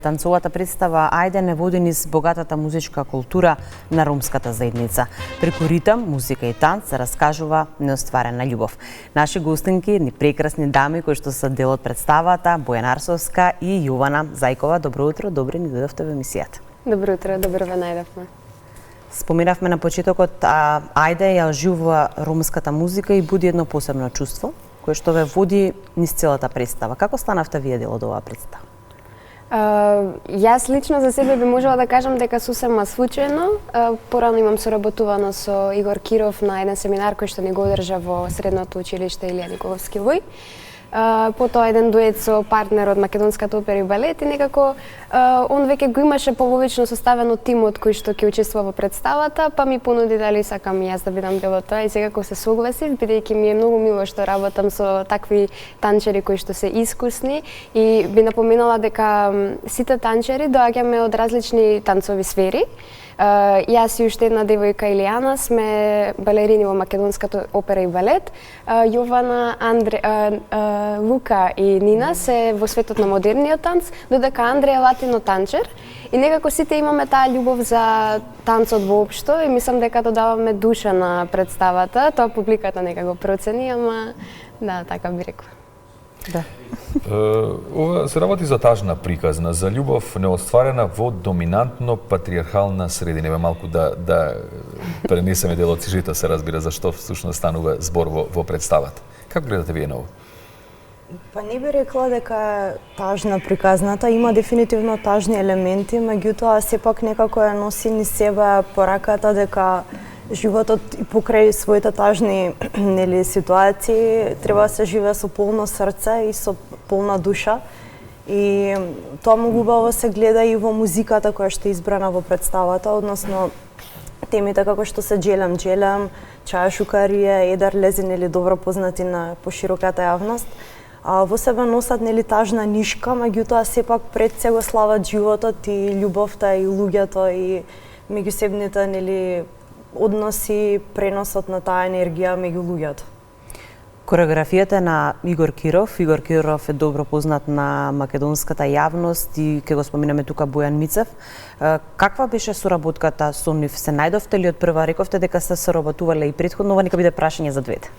Танцовата представа Ајде не води низ богатата музичка култура на ромската заедница. Преку ритам, музика и танц се раскажува неостварена љубов. Наши гостинки, ни прекрасни дами кои што се дел од представата, Бојана Арсовска и Јована Зајкова. Добро утро, добри ни дојдовте во емисијата. Добро утро, добро ве најдовме. Споминавме на почетокот, Ајде ја оживува ромската музика и буди едно посебно чувство, кое што ве води низ целата представа. Како станавте вие дел од оваа представа? Јас лично за себе би можела да кажам дека сосема случајно. Порано имам соработувано со Игор Киров на еден семинар кој што ни го одржа во Средното училиште Илија Николовски Вој. Потоа еден дует со партнер од Македонската опера и балет и некако он веќе го имаше половично составено тимот кој што ќе учествува во представата, па ми понуди дали сакам јас да бидам дел од тоа и секако се согласив, бидејќи ми е многу мило што работам со такви танчери кои што се искусни и би напоменала дека сите танчери доаѓаме од различни танцови сфери. Јас и уште една девојка Илијана сме балерини во Македонската опера и балет. Јована, Лука и Нина се во светот на модерниот танц, додека Андре е латино танчер. И некако сите имаме таа љубов за танцот воопшто и мислам дека додаваме душа на представата. Тоа публиката некако процени, ама да, така би рекла. Да. Ова се работи за тажна приказна, за љубов неостварена во доминантно патриархална средина. Еве малку да пренесеме дел од сюжетот, се разбира зашто всушност станува збор во представата. Како гледате вие на ова? Па не би рекла дека е тажна приказната, има дефинитивно тажни елементи, меѓутоа сепак некако ја носи низ себе пораката дека животот и покрај своите тажни ситуации треба да се живее со полно срце и со полна душа. И тоа многу убаво се гледа и во музиката која што е избрана во представата, односно темите како што се Джелем, Чаја Шукарија, Едар Лезин или добро познати на пошироката јавност. Во себе носат тажна нишка, меѓутоа сепак пред се го слават животот и љубовта и луѓето и меѓусебните односи, преносот на таа енергија меѓу луѓето. Кореографијата на Игор Киров. Игор Киров е добро познат на македонската јавност и ке го споминаме тука Бојан Мицев. Каква беше соработката со нив? Се најдовте ли од прва? Рековте дека се соработувале и претходно, ова нека биде прашање за двете.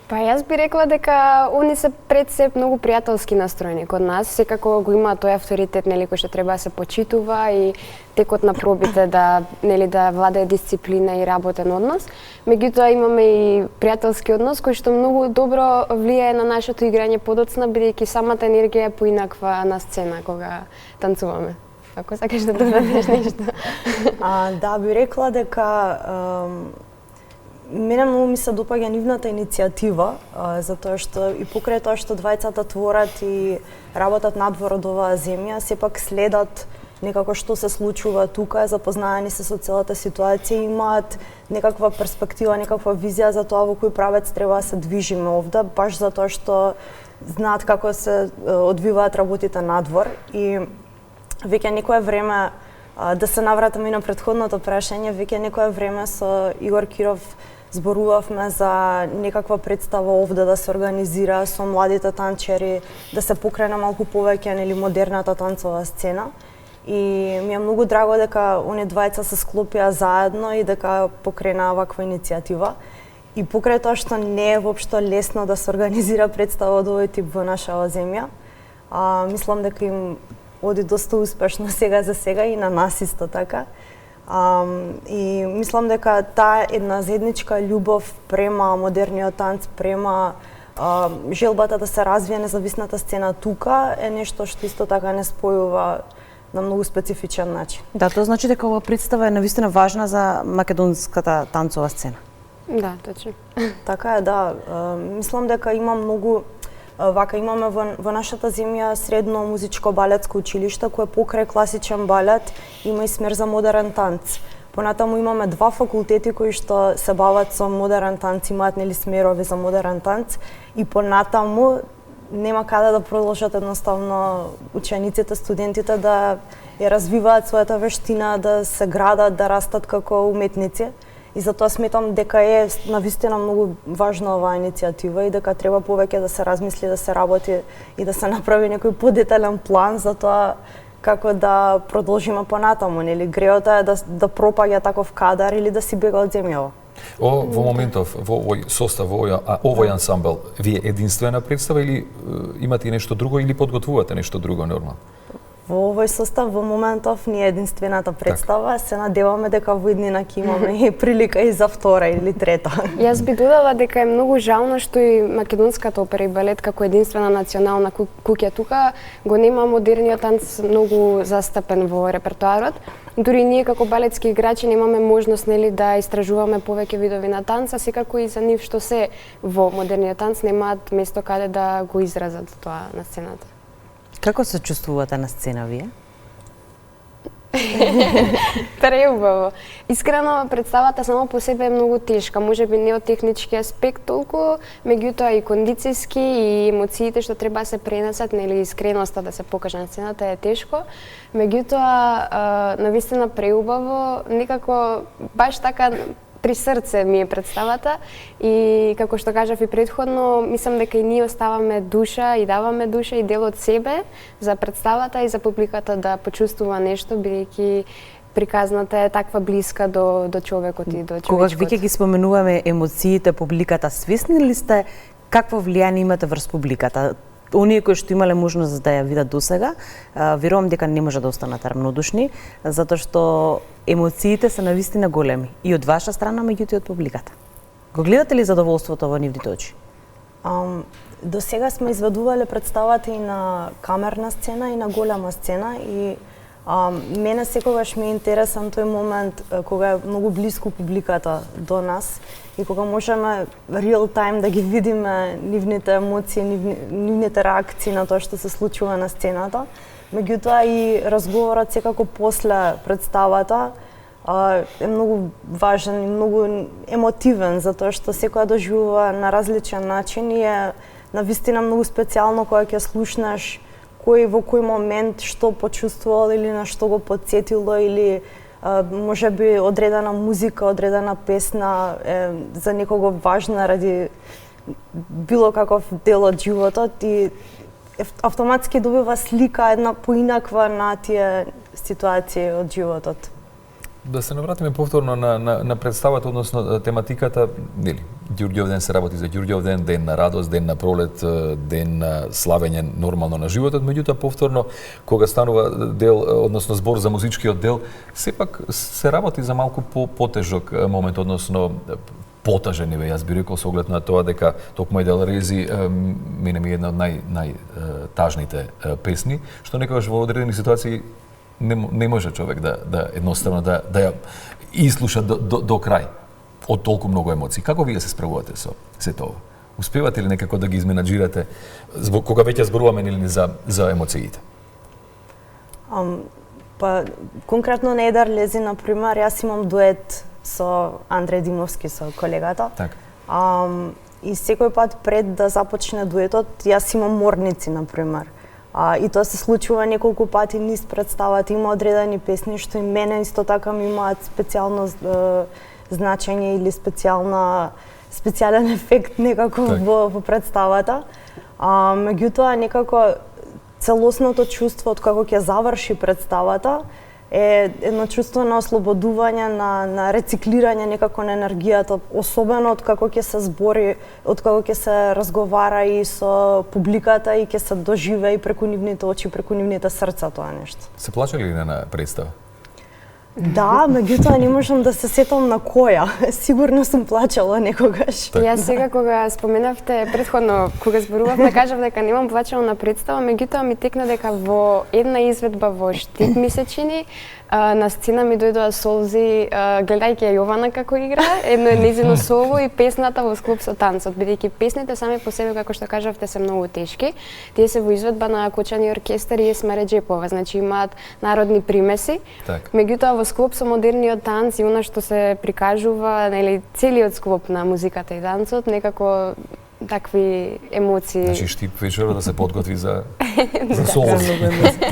Па јас би рекла дека они се пред се многу пријателски настроени код нас, секако го има тој авторитет кој што треба да се почитува и текот на пробите да да владее дисциплина и работен однос. Меѓутоа имаме и пријателски однос кој што многу добро влијае на нашето играње подоцна, бидејќи самата енергија е поинаква на сцена кога танцуваме. Ако сакаш да додадеш нешто. Да, би рекла дека мене многу ми се допаѓа нивната иницијатива, затоа што и покрај тоа што двајцата творат и работат надвор од оваа земја, сепак следат некако што се случува тука, запознаени се со целата ситуација, имаат некаква перспектива, некаква визија за тоа во кој правец треба да се движиме овде, баш затоа што знаат како се одвиваат работите надвор. И веќе некое време, да се навратиме и на претходното прашање, веќе некое време со Игор Киров зборувавме за некаква представа овде да се организира со младите танчери, да се покрене малку повеќе модерната танцова сцена. И ми е многу драго дека оние двајца се склопија заедно и дека покрена ваква иницијатива. И покрај тоа што не е воопшто лесно да се организира представа од овој тип во нашава земја, мислам дека им оди доста успешно сега за сега и на нас исто така. И мислам дека таа една заедничка љубов према модерниот танц, према желбата да се развие независната сцена тука е нешто што исто така не спојува на многу специфичен начин. Да, тоа значи дека оваа представа е навистина важна за македонската танцова сцена. Да, точно. Така е, да. Мислам дека има многу имаме во нашата земја средно музичко балетско училиште кое покрај класичен балет има и смер за модерен танц. Понатаму имаме два факултети кои што се бават со модерен танц, имаат смерови за модерен танц и понатаму нема каде да продолжат едноставно учениците, студентите да ја развиваат својата вештина, да се градат, да растат како уметници. И затоа сметам дека е навистина многу важна оваа иницијатива и дека треба повеќе да се размисли, да се работи и да се направи некој подетален план за тоа како да продолжиме понатаму, нели греото е да пропаѓа таков кадар или да си бега од земјава. Во моментов, во овој состав, овој ансамбл, вие единствена представа или имате и нешто друго или подготвувате нешто друго нормално? Во овој состав во моментов не е единствената представа, се надеваме дека во иднина ќе имаме и прилика и за втора или трета. Јас би додала дека е многу жално што и македонската опера и балет како единствена национална куќа тука го нема модерниот танц многу застапен во репертоарот. Дури ние како балетски играчи немаме можност нели да истражуваме повеќе видови на танца, секако и за нив што се во модерниот танц немаат место каде да го изразат тоа на сцената. Како се чувствувате на сцена вие? Преубаво. Искрено, представата само по себе е многу тешка, можеби не од технички аспект толку, меѓутоа и кондицијски и емоциите што треба да се пренесат, нели искреноста да се покаже на сцената е тешко. Меѓутоа, навистина преубаво, некако баш така при срце ми е представата и како што кажав и претходно, мислам дека и ние оставаме душа и даваме душа и дел од себе за представата и за публиката да почувствува нешто, бидејќи приказната е таква блиска до човекот и до човечкот. Кога веќе ги споменуваме емоциите, публиката, свесни ли сте какво влијание имате врз публиката? Оние кои што имале можност да ја видат досега, верувам дека не може да останат равнодушни, затоа што емоциите се навистина големи и од ваша страна, меѓутоа и од публиката. Го гледате ли задоволството во нивните очи? До сега сме изведувале представата и на камерна сцена и на голема сцена и мене секогаш ми е интересен тој момент кога е многу близко публиката до нас и кога можеме real time да ги видиме нивните емоции, нивните реакции на тоа што се случува на сцената. Меѓутоа и разговорот секако после представата е многу важен и многу емотивен, затоа што секоја доживува на различен начин и е навистина многу специјално кога ќе слушнеш кој во кој момент што почувствувал или на што го потсетило или можеби одредена музика, одредена песна е за некого важна ради било каков дел од животот и автоматски добива слика една поинаква на тие ситуации од животот. Да се навратиме повторно на представата, односно тематиката, нели, Ѓурѓев ден се работи за Ѓурѓев ден, ден на радост, ден на пролет, ден на славење нормално на животот, меѓутоа повторно кога станува дел, односно збор за музичкиот дел, сепак се работи за малку потежок момент, односно потажен е, јас би рекол со оглед на тоа дека токму Дел Рези мене ми една од најтажните песни, што некогаш во одредени ситуации не може човек да едноставно да ја ислуша до крај од толку многу емоции. Како вие се справувате со сето ова? Успевате ли некако да ги изменаџирате кога веќе зборуваме или за емоциите? Па конкретно на Едар Лези, например, јас имам дует со Андреј Димовски, со колегата. Така. И секој пат пред да започне дуетот, јас имам морници, например. И тоа се случува неколку пати низ представата, има одредени песни што и мене исто така ми имаат специјално значење или специјален ефект некако во представата. Меѓутоа некако целосното чувство од како ќе заврши представата е едно чувство на ослободување, на рециклирање некако на енергијата, особено од како ќе се збори, од како ќе се разговара и со публиката и ќе се доживее и преку нивните очи, преку нивните срца тоа нешто. Се плаче ли на представа? Да, меѓутоа не можам да се сетам на која. Сигурно сум плачала некогаш. Јас сега кога споменавте претходно кога зборувавме, кажав дека немам плачала на представа, меѓутоа ми текна дека во една изведба во Штип месечини на сцена ми дојдоа солзи гледајќи ја Јована како игра, едно е нејзино соло и песната во склоп со танцот, бидејќи песните сами по себе како што кажавте се многу тешки. Тие се во изведба на Кочани оркестар и Есма Реџепова, значи имаат народни примеси. Меѓутоа во склоп со модерниот танц и она што се прикажува, нели целиот склоп на музиката и танцот некако такви емоции. Значи Штип вечерва да се подготви за соло.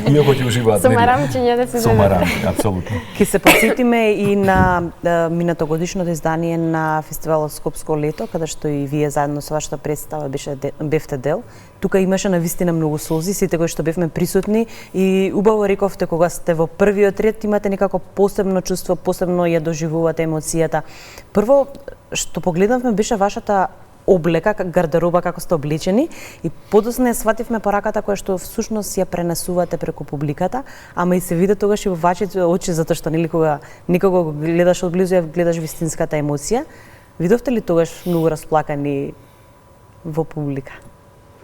Иако ќе уживаат. Со марамчиња да се Со марамчиња, апсолутно. Ке се подсетиме и на минатогодишното издание на фестивалот Скопско лето, каде што и вие заедно со вашата представа бевте дел. Тука имаше навистина многу солзи, сите кои што бевме присутни и убаво рековте кога сте во првиот ред имате некако посебно чувство, посебно ја доживувате емоцијата. Прво што погледнавме беше вашата облека, гардероба како сте облечени и подоцна ја свативме пораката која што всушност ја пренесувате преку публиката, ама и се види тогаш и во вашите очи затоа што нели кога никого го гледаш одблизу, ја гледаш вистинската емоција. Видовте ли тогаш многу расплакани во публика?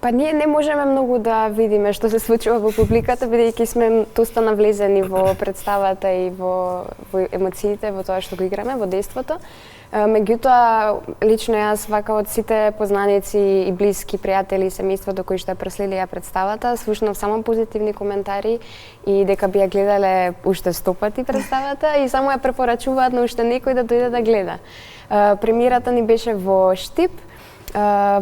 Па ние не можеме многу да видиме што се случува во публиката, бидејќи сме доста навлезени во представата и во емоциите, во тоа што го играме, во дејството. Меѓутоа, лично јас вака од сите познаници и блиски пријатели и семејството кои што ја проследиле ја представата, слушнав само позитивни коментари и дека би ја гледале уште 100 пати представата и само ја препорачуваат на уште некој да дојде да гледа. Премиерата ни беше во Штип.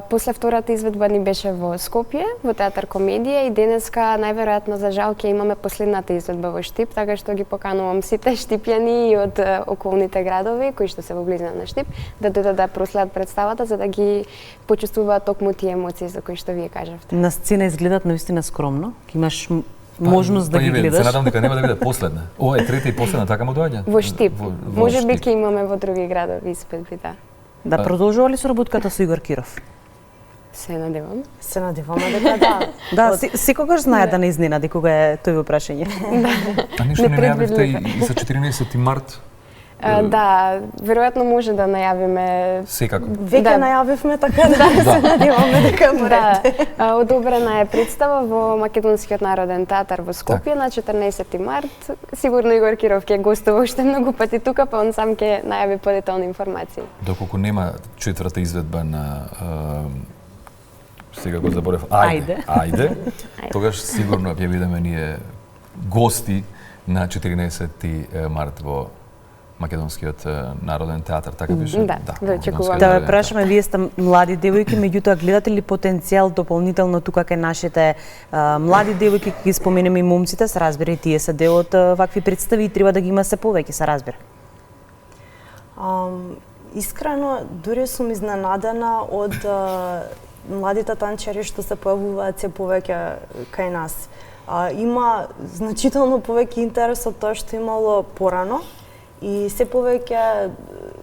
После втората изведба ни беше во Скопје, во Театар Комедија и денеска најверојатно за жал ќе имаме последната изведба во Штип, така што ги поканувам сите штипјани и од околните градови кои што се во близина на Штип да дојдат да проследат представата за да ги почувствуваат токму тие емоции за кои што вие кажавте. На сцена изгледат навистина скромно, ќе имаш можност да ги гледаш. Се надам дека нема да биде последна. Ова е трета и последна, така му доаѓа? Во Штип. Можеби ќе имаме во други градови испедби, да. Да продолжува ли соработката со Игор Киров? Се надевам. Се надеваме дека да. Да, секогаш знае да не изненади кога е тој во прашање. А ништо не најавивте и за 14 март? Да, веројатно може да најавиме. Секако. Веќе најавивме, така да се надеваме дека Да, одобрена е представа во Македонскиот народен театар во Скопје на 14 март. Сигурно Игор Киров ќе гостува уште многу пати тука, па он сам ќе најави подетални информации. Доколку нема четврта изведба на сега го заборев. Ајде. Тогаш сигурно ќе бидеме ние гости на 14 март во Македонскиот народен театар, така беше? Да, очекувам. Да ве прашаме, вие сте млади девојки, меѓутоа гледате ли потенцијал дополнително тука кај нашите млади девојки, ги споменеме и момците, се разбира и тие се дел од вакви представи и треба да ги има се повеќе, се разбира. Искрено, дури сум изненадена од младите танчари што се појавуваат се повеќе кај нас. Има значително повеќе интерес од тоа што имало порано и се повеќе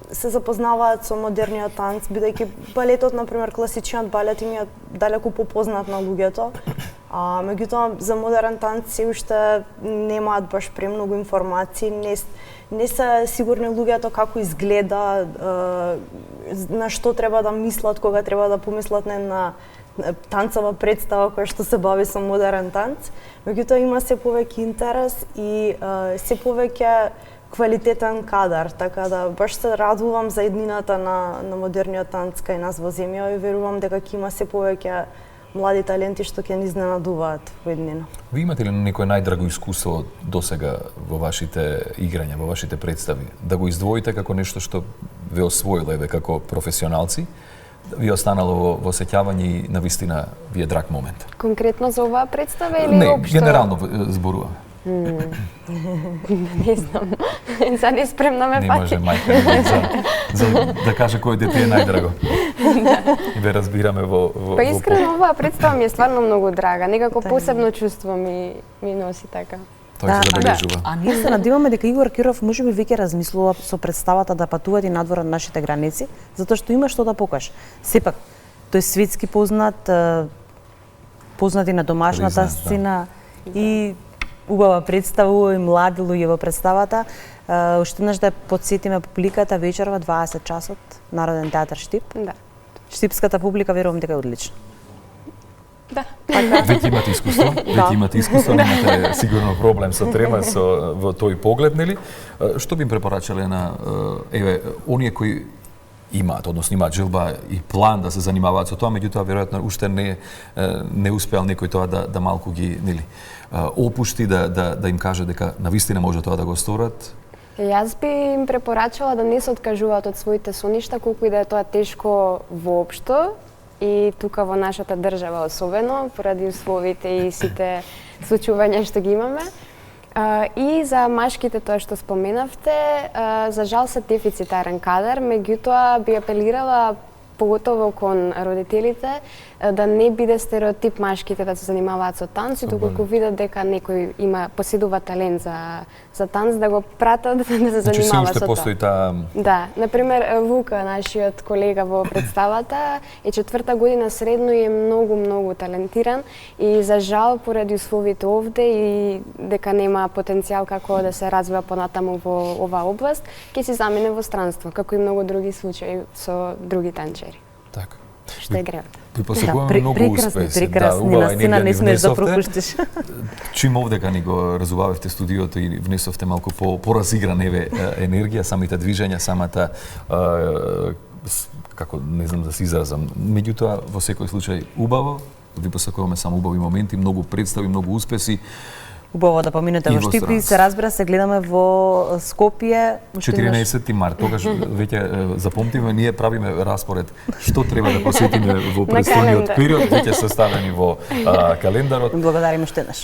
се запознаваат со модерниот танц, бидејќи балетот, например, класичниот балет им е далеку попознат на луѓето, меѓутоа за модерен танц се уште немаат баш премногу информации, не се сигурни луѓето како изгледа, на што треба да мислат кога треба да помислат на танцова представа која што се бави со модерен танц, меѓутоа има се повеќе интерес и се повеќе квалитетен кадар, така да баш се радувам за еднината на модерниот танц кај нас во земја и верувам дека ќе има се повеќе млади таленти што ќе ни изненадуваат во еднина. Ви имате ли некое најдраго искуство досега во вашите играња, во вашите представи? Да го издвоите како нешто што ве освоило еве како професионалци, ви останало во сеќавање и навистина ви е драг момент? Конкретно за оваа представа или не, општо? Не, генерално зборувам. Не знам. За не спремна ме не пати. може мајка за да каже кој дете е најдраго. И ве разбираме во Па искрено оваа представа ми е стварно многу драга. Некако посебно чувство ми носи така. Тоа се забележува. А ние се надеваме дека Игор Киров можеби веќе размислува со представата да патуваат и надвор од нашите граници, затоа што има што да покаже. Сепак тој светски познат и на домашната сцена и убава представа и млади луѓе во представата. Уште еднаш да потсетиме публиката вечерва 20 часот Народен театар Штип. Да. Штипската публика верувам дека е одлична. Да. Веќе имате искуство, немате сигурно проблем со трема во тој поглед, нели? Што би им препорачале на еве оние кои имаат, односно имаат желба и план да се занимаваат со тоа, меѓутоа веројатно уште не успеал некој тоа да малку ги, нели, опушти, да им каже дека навистина може тоа да го сторат? Јас би им препорачала да не се откажуваат од своите соништа, колку и да е тоа тешко воопшто, и тука во нашата држава особено, поради условите и сите случувања што ги имаме. И за машките, тоа што споменавте, за жал се дефицитарен кадар, меѓутоа би апелирала поготово кон родителите да не биде стереотип машките да се занимаваат со танц, и доколку видат дека некој поседува талент за танц, да го пратат да се занимава со тоа. Постои таа... Да, например Вука, нашиот колега во представата, е 4-та година средно и е многу талентиран, и за жал поради условите овде и дека нема потенцијал како да се развива понатаму во оваа област, ќе се замине во странство, како и многу други случаи со други танчери. Така. Што е гревата. Ви посакуваме многу успеси. Прекрасни, настина не смееш да пропуштиш. Чим овдека ни го разубавивте студиото и внесовте малку поразигран енергија, самите движења, самата како не знам да се изразам. Меѓутоа во секој случај убаво, ви посакуваме само убави моменти, многу представи, многу успеси. Убаво да поминете во Штипи, се разбира, се гледаме во Скопје. 14 март, тогаш веќе запомтиме, ние правиме распоред што треба да посетиме во предстојниот период, веќе составени во календарот. Благодариме што еднаш.